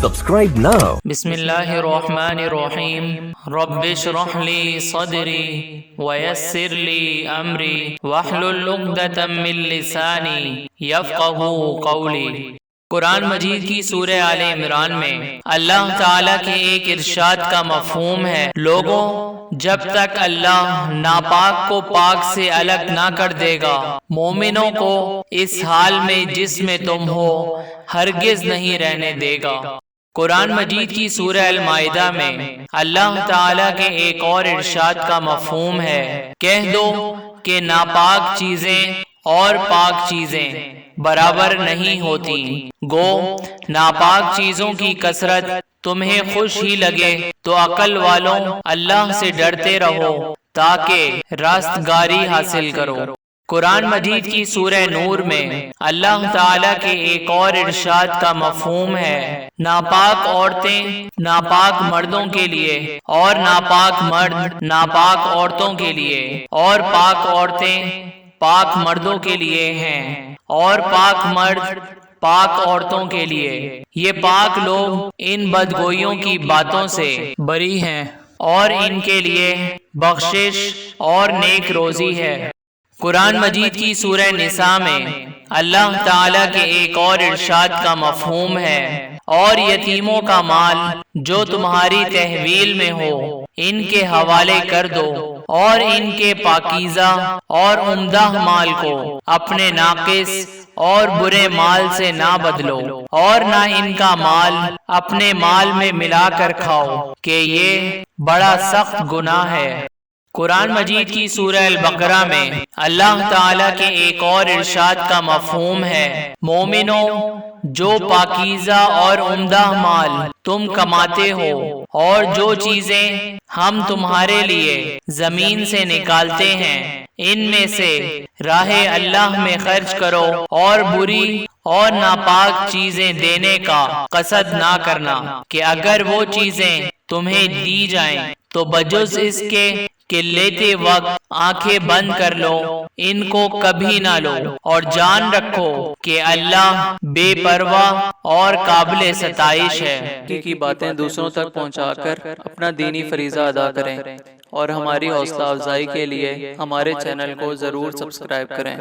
Subscribe now. بسم اللہ الرحمن الرحیم رب اشرح لی صدری ویسر لی امری واحلل عقدۃ من لسانی یفقہوا قولی۔ قرآن مجید کی سورہ آل عمران میں اللہ تعالیٰ کے ایک ارشاد کا مفہوم ہے، لوگوں جب تک اللہ ناپاک کو پاک سے الگ نہ کر دے گا، مومنوں کو اس حال میں جس میں تم ہو ہرگز نہیں رہنے دے گا۔ قرآن مجید کی سورہ المائدہ میں اللہ تعالیٰ کے ایک اور ارشاد کا مفہوم ہے، کہہ دو کہ ناپاک چیزیں اور پاک چیزیں برابر نہیں ہوتی، گو ناپاک چیزوں کی کثرت تمہیں خوش ہی لگے تو عقل والوں اللہ سے ڈرتے رہو تاکہ راستگاری حاصل کرو۔ قرآن مجید کی سورہ نور میں اللہ تعالیٰ کے ایک اور ارشاد کا مفہوم ہے، ناپاک عورتیں ناپاک مردوں کے لیے اور ناپاک مرد ناپاک عورتوں کے لیے، اور پاک عورتیں پاک مردوں کے لیے ہیں اور پاک مرد پاک عورتوں کے لیے۔ یہ پاک لوگ ان بدگوئیوں کی باتوں سے بری ہیں اور ان کے لیے بخشش اور نیک روزی ہے۔ قرآن مجید کی سورہ نساء میں اللہ تعالیٰ کے ایک اور ارشاد کا مفہوم ہے، اور یتیموں کا مال جو تمہاری تحویل میں ہو ان کے حوالے کر دو، اور ان کے پاکیزہ اور عمدہ مال کو اپنے ناقص اور برے مال سے نہ بدلو، اور نہ ان کا مال اپنے مال میں ملا کر کھاؤ کہ یہ بڑا سخت گناہ ہے۔ قرآن مجید کی سورہ البقرہ میں اللہ تعالیٰ کے ایک اور ارشاد کا مفہوم ہے، مومنوں جو پاکیزہ اور عمدہ مال تم کماتے ہو اور جو چیزیں ہم تمہارے لیے زمین سے نکالتے ہیں ان میں سے راہ اللہ میں خرچ کرو، اور بری اور ناپاک چیزیں دینے کا قصد نہ کرنا کہ اگر وہ چیزیں تمہیں دی جائیں تو بجز اس کے کہ لیتے وقت آنکھیں بند کر لو، ان کو کبھی نہ لو، اور جان رکھو کہ اللہ بے پرواہ اور قابل ستائش ہے۔ کی باتیں دوسروں تک پہنچا کر اپنا دینی فریضہ ادا کریں، اور ہماری حوصلہ افزائی کے لیے ہمارے چینل کو ضرور سبسکرائب کریں۔